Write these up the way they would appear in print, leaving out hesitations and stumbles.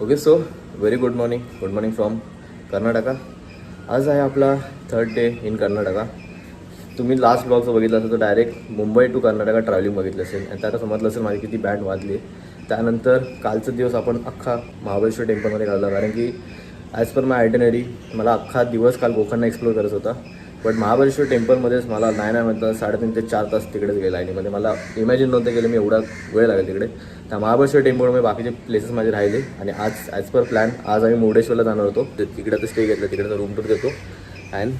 Okay so very good morning from Karnataka. आज आहे आपला 3rd डे इन कर्नाटका. तुम्ही लास्ट ब्लॉगचं बघितलं असेल तर direct Mumbai to Karnataka travelling बघितलं असेल आणि त्याला समजलं असेल माझी किती बँड वाजली. त्यानंतर कालचा दिवस आपण अख्खा महाबळेश्वर टेम्पलमध्ये काढला, कारण की ॲज पर माय आयटनरी मला अख्खा दिवस काल गोकर्ण एक्सप्लोर करायचं होता. बट महाबळेश्वर टेम्पलमध्येच मला नाही म्हणतात 3.5 ते 4 तास तिकडेच गेला. आणि मध्ये मला इमॅजिन नव्हतं केलं मी एवढा वेळ लागेल तिकडे. त्या महाबळेश्वर टेम्पलमध्ये बाकीचे प्लेसेस माझे राहिले आणि आज ॲज पर प्लॅन आज आम्ही मुर्डेश्वरला जाणार होतो. तिकडे तर स्टे घेतलं, तिकडे रूम टूर देतो. अँड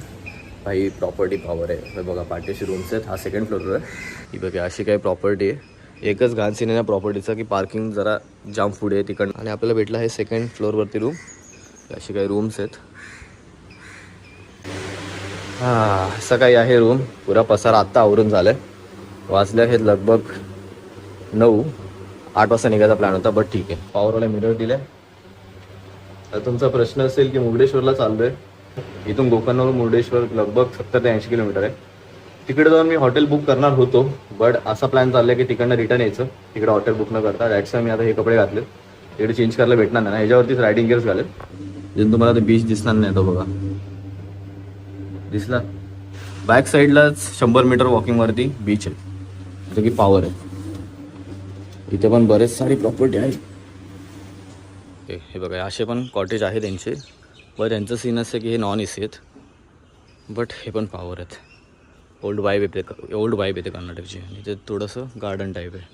भाई प्रॉपर्टी पॉवर आहे बघा. पाठीशी रूम्स आहेत. हा 2nd फ्लोअरवर आहे. ही बघा अशी काही प्रॉपर्टी आहे. एकच घाण सीन आहे या प्रॉपर्टीचा की पार्किंग जरा जाम पुढे आहे तिकडं. आणि आपल्याला भेटला आहे 2nd फ्लोअरवरती रूम. अशी काही रूम्स आहेत. असं काही आहे रूम. पुरा पसारा आत्ता आवरून झालं आहे. वाजले आहेत लगभग 9. 8 वाजता निघायचा प्लॅन होता, बट ठीक आहे. पॉवरवाला मिरर दिले. तर तुमचा प्रश्न असेल की मुर्डेश्वरला चाललो आहे. इथून गोकर्णवरून मुर्डेश्वर लगभग 70 ते 80 किलोमीटर आहे. तिकडे जाऊन मी हॉटेल बुक करणार होतो, बट असा प्लॅन चालला आहे की तिकडनं रिटर्न यायचं. तिकडे हॉटेल बुक न करता दॅट्स मी आता हे कपडे घातले. तिकडे चेंज करायला भेटणार नाही ना, ह्याच्यावरतीच रायडिंग गिअर्स घालेल. जिथून तुम्हाला ते बीच दिसणार नाही तो बघा. दिसला बॅक साईडलाच 100 मीटर वॉकिंगवरती बीच आहे, जो की पॉवर आहे. इथे पण बरेच सारी प्रॉपर्टी आहे. हे बघा असे पण कॉटेज आहे त्यांचे, बट त्यांचं सीन असं की हे नॉन एसी आहेत, बट हे पण पॉवर आहेत. ओल्ड वाईब येते कर्नाटकची. आणि ते थोडंसं गार्डन टाईप आहे.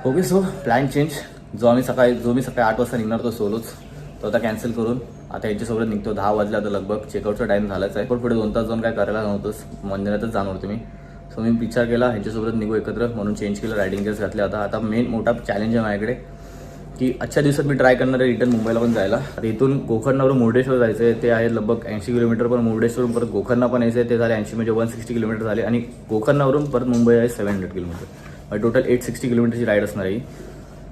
Okay so plan change. जो मी सकाळी 8 वाजता निघणार तो सोलोच, तो आता कॅन्सल करून आता यांच्यासोबत निघतो. 10 वाजले आता लगभग. चेकआउटचा टाईम झालाच आहे, पण पुढे 2 तास जाऊन काय करायला नव्हतंच. मंदिरातच जाणार होतो मी. सो मी विचार केला ह्यांच्यासोबत निघू एकत्र, म्हणून चेंज केलं. रायडिंग गिअर्स घातले. आता मेन मोठा चॅलेंज आहे माझ्याकडे की आजच्या दिवसात मी ट्राय करणार आहे रिटर्न मुंबईला पण जायला. आता इथून गोकर्णावरून मुर्डेश्वर जायचं आहे. ते आहे लगभग 80 किलोमीटर. पण मुर्डेश्वरून परत गोकर्ण पण यायचं आहे. ते झाले 80 म्हणजे 160 किलोमीटर झाले. आणि गोकर्णावरून परत मुंबई आहे 700 किलोमीटर. टोटल 860 किलोमीटरची राईड असणार आहे.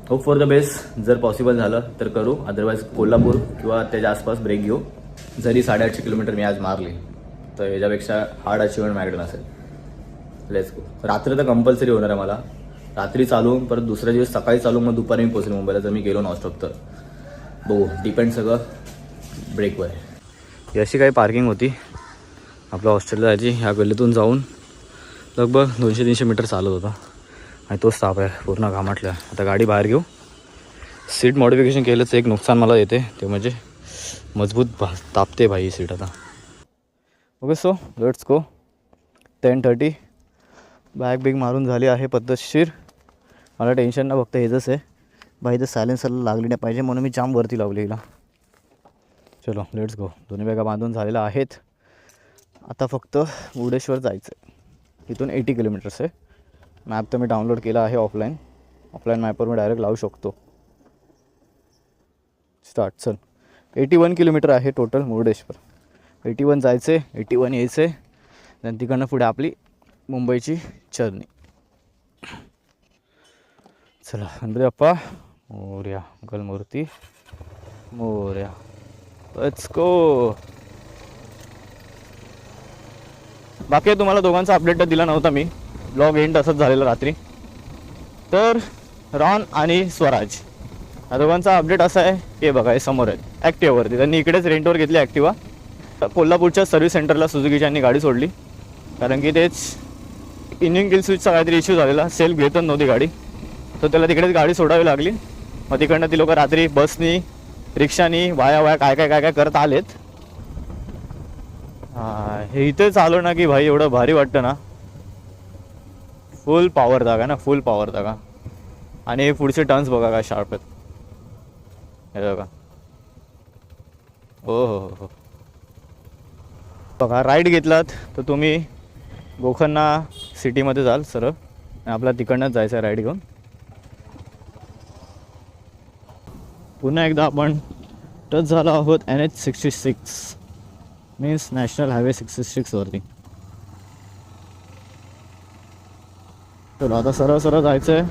Hope for the best. जर पॉसिबल झालं तर करू, अदरवाईज कोल्हापूर किंवा त्याच्या आसपास ब्रेक घेऊ. जरी 850 किलोमीटर मी आज मारली तर याच्यापेक्षा हार्ड अचिव्हमेंट माझ्याकडे नसेल. Let's go. रात्री तर कंपल्सरी होणार आहे मला. रात्री चालू, परत दुसऱ्या दिवस सकाळी चालू, मग दुपारी मी पोहोचेल मुंबईला जर मी गेलो नॉनस्टॉप तर. बघू, डिपेंड सगळं ब्रेकवर आहे. ही अशी काही पार्किंग होती आपल्या हॉस्टेलला जायची. ह्या गल्लीतून जाऊन लगभग 200-300 मीटर चालत होता. आणि तोच ताप आहे पूर्ण घामाटल्या. आता गाडी बाहेर घेऊ. सीट मॉडिफिकेशन केलंच एक नुकसान मला येते, ते म्हणजे मजबूत तापते भाई सीट आता. Okay so let's go. 10:30. Bag big मारून झाली आहे पद्धतशीर. मला टेन्शन ना फक्त हेच आहे भाई, तर सायलेन्सरला लागली नाही पाहिजे म्हणून मी जाम वरती लावली हिला. चलो लेट्स गो. दोन्ही बॅगा बांधून झालेल्या आहेत. आता फक्त मुर्डेश्वर जायचं आहे. इथून 80 किलोमीटर्स आहे. मॅप तर मी डाउनलोड केला आहे ऑफलाईन मॅपवर मी डायरेक्ट लावू शकतो. स्टार्ट. चल 81 किलोमीटर आहे टोटल मुर्डेश्वर. 81 जायचं आहे, 81 यायचं आहे. then तिकडनं पुढे आपली मुंबईची जर्नी. चला गणपती बाप्पा मोरया, मंगलमूर्ती मोरया. Let's go. बाकी तुम्हाला दोघांचा अपडेट तर दिला नव्हता मी. ब्लॉग एंड असंच झालेलं रात्री. तर रॉन आणि स्वराज या दोघांचा अपडेट असा आहे की बघा हे समोर आहेत ॲक्टिवावरती. त्यांनी इकडेच रेंटवर घेतली ॲक्टिवा. कोल्हापूरच्या सर्व्हिस सेंटरला सुझुकीच्यांनी गाडी सोडली, कारण की तेच इंजिन किल स्विचचा काहीतरी इश्यू झालेला. सेल्फ घेतच नव्हती गाडी, तर त्याला तिकडेच गाडी सोडावी लागली. मग तिकडनं ती लोक रात्री बसनी, रिक्षानी वाया काय काय करत आलेत. हे इथे चालू ना की भाई एवढं भारी वाटतं ना. फुल पॉवर जागा ना, फुल पॉवर जागा. आणि हे पुढचे टर्न्स बघा काय शार्प आहेत. हे बघा. हो बघा. राईड घेतलात तर तुम्ही गोकर्ण सिटीमध्ये जाल सरळ. आपला तिकडनंच जायचं आहे राईड घेऊन. पुन्हा एकदा आपण टच झालो आहोत NH66 मीन्स नॅशनल हायवे 66 वरती. चलो आता सरळ जायचं आहे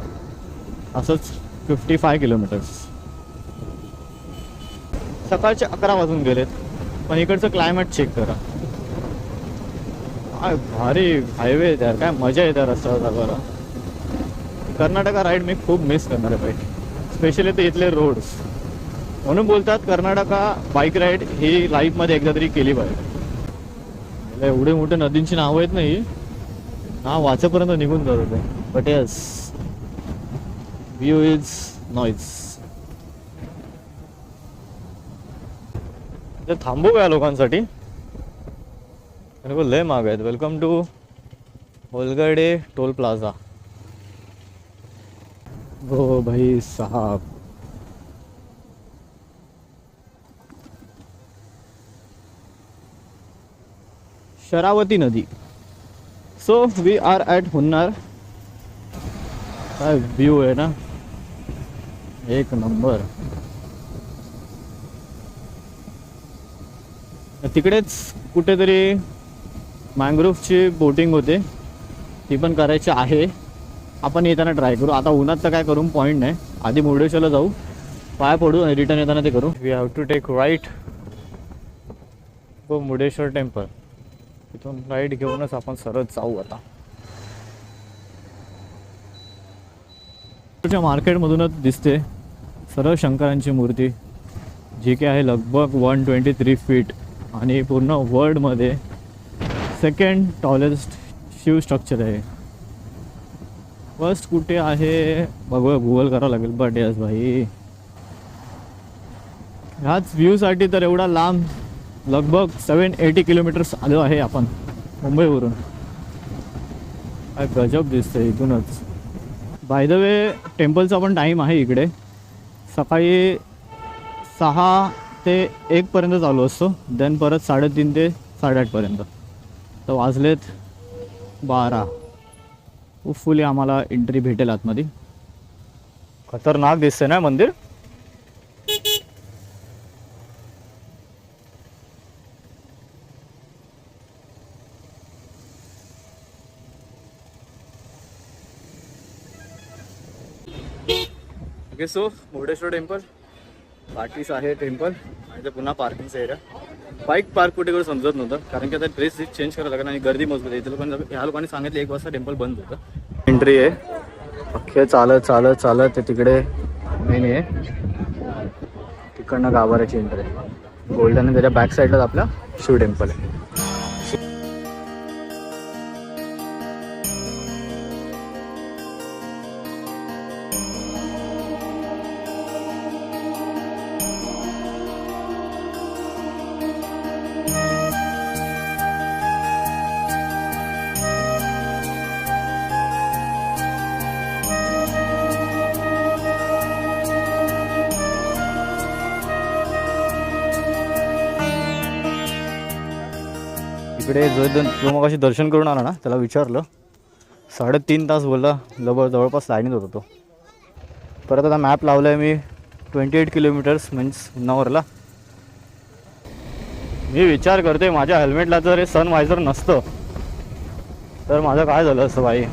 असंच 55 किलोमीटर्स. सकाळचे 11 वाजून गेलेत, पण इकडचं क्लायमेट चेक करा. काय भारी हायवे आहे यार, काय मजा येते रस्त्यावर जायला. कर्नाटका राईड मी खूप मिस करणार आहे भाई. स्पेशली ते इथले रोड्स. म्हणून बोलतात कर्नाटका बाईक राईड ही लाईफमध्ये एकदा तरी केली पाहिजे. एवढे मोठे नदींची नावं आहेत नाही, नाव वाचेपर्यंत निघून जात होते. But yes, view is noise. ते थांबू या लोकांसाठी, लय माग आहेत. Welcome to Holgade toll plaza. हो भाई साहब, शरावती नदी. So we are at Hunnar. काय व्ह्यू आहे ना, एक नंबर. तिकडेच कुठेतरी मँग्रोव्हची बोटिंग होते, ती पण करायची आहे. आपण येताना ट्राय करू. आता उन्हात तर काय करून पॉईंट नाही. आधी मुर्डेश्वरला जाऊ, पाय पडू आणि रिटर्न येताना ते करू. We have to take right go Murdeshwar temple. तिथून राईट घेऊनच आपण सरळ जाऊ. आता तुझ्या मार्केटमधूनच दिसते सरळ शंकरांची मूर्ती, जी की आहे लगभग 123 फीट आणि पूर्ण वर्ल्डमध्ये सेकंड टॉलेस्ट शिव स्ट्रक्चर आहे. फर्स्ट कुठे आहे बघूया, गुगल करावं लागेल. बट यस भाई, ह्याच व्ह्यूसाठी तर एवढा लांब लगभग 780 किलोमीटर्स आलो आहे आपण मुंबईवरून. काय गजब दिसतं इथूनच. बाय द वे, टेम्पलचा पण टाईम आहे इकडे. सकाळी 6 ते 1 पर्यंत चालू असतो, देन परत 3:30 ते 8:30 पर्यंत. तर वाजलेत 12. होपफुली आम्हाला एंट्री भेटेल आतमध्ये. खतरनाक दिसते ना मंदिर. ओके, सो मुर्डेश्वर टेम्पल पाठीस आहे टेम्पल. आणि ते पुन्हा पार्किंगचा एरिया. बाईक पार्क कुठे करू समजत नव्हतं, कारण की आता ड्रेस चेंज करायला लागेल आणि गर्दी मजबूत आहे. इथे लोकांना, ह्या लोकांनी सांगितलं 1 वाजता टेम्पल बंद होतं. एंट्री आहे अख्खे चालत चालत चालत ते तिकडे मेन आहे. तिकडनं गाभाऱ्याची एंट्री आहे. गोल्डन आणि त्याच्या बॅक साईडलाच आपला शिव टेम्पल आहे. इकडे जो मग अशी दर्शन करून आला ना, त्याला विचारलं 3.5 तास बोलला. जवळपास लाईनीत होतो तो. परत आता मॅप लावला आहे मी 28 किलोमीटर्स मीन्स नवरला. मी विचार करते माझ्या हेल्मेटला जर हे सन वायझर नसतं तर माझं काय झालं असतं भाई.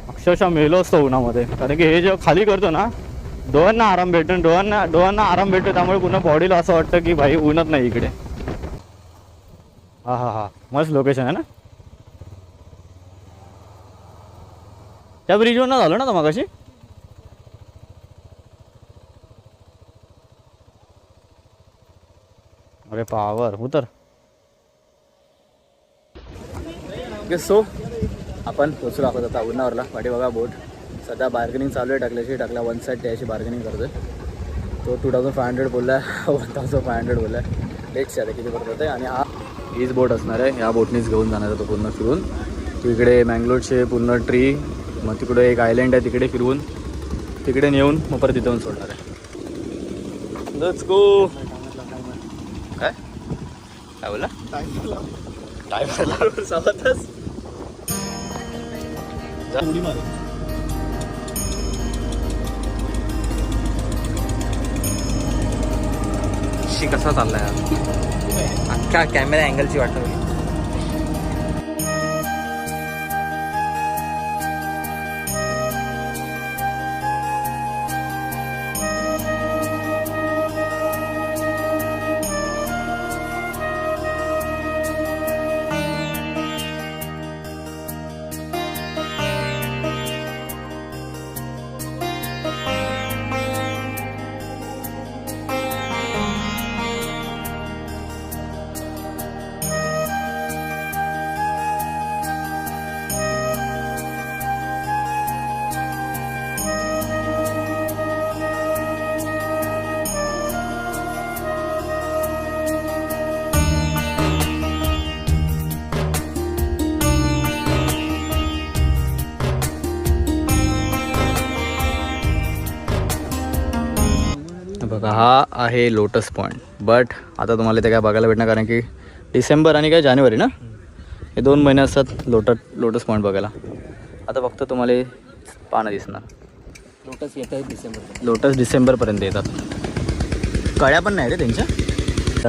अक्षरशः मेलो असतो उन्हामध्ये. कारण की हे जे खाली करतो ना, डोळ्यांना आराम भेटतो, डोळ्यांना आराम भेटतो. त्यामुळे पुन्हा बॉडीला असं वाटतं की भाई ऊनच नाही इकडे. हा हा हा, मस्त लोकेशन आहे ना. त्या ब्रिजवर ना झालं ना मगाशी. अरे पावर उतर. सो आपण पोचलो आहोत आता उन्हावरला. पाठी बघा बोट. सध्या बार्गेनिंग चालू आहे. टाकला 1 साईड त्याची बार्गेनिंग करतोय. तो 2500 बोलला, 1500 बोलला. लेट्स आता किती करत होते. आणि हा हीच बोट असणार आहे. ह्या बोटनीच घेऊन जाणार आहे तो पूर्ण फिरून. तो इकडे मँगलोरचे पूर्ण ट्री, मग तिकडे एक आयलँड आहे तिकडे फिरवून, तिकडे नेऊन मग परत तिथून सोडणार आहे. Let's go. काय काय बोला, टाइम सावतच शी कसा चाललाय अख्ख्या कॅमेरा अँगलची वाटत. बघा हा आहे लोटस पॉईंट. बट आता तुम्हाला ते काय बघायला भेटणार कारण की डिसेंबर आणि काय जानेवारी ना हे 2 महिने असतात लोटस पॉईंट बघायला. आता फक्त तुम्हाला हे पानं दिसणार. लोटस येत आहे डिसेंबर. लोटस डिसेंबरपर्यंत येतात. कळ्या पण नाही रे त्यांच्या.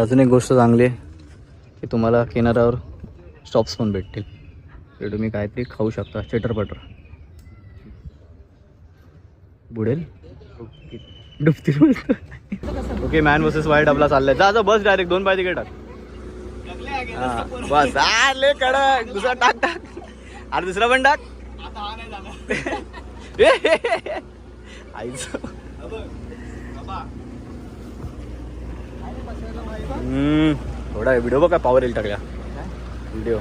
अजून एक गोष्ट चांगली आहे की तुम्हाला किनाऱ्यावर स्टॉप्स पण भेटतील. ते तुम्ही काहीतरी खाऊ शकता. चिटरपटर बुडेल डुबतील. ओके मॅन वर्सेस वाईल्ड आपला चाललाय. जा बस डायरेक्ट 2 पाय तिकडे टाक. हां बस आले कडक. दुसरा टाक अरे दुसरा पण टाक. आईचं थोडा व्हिडिओ बघा पॉवर येईल टाकल्या व्हिडिओ.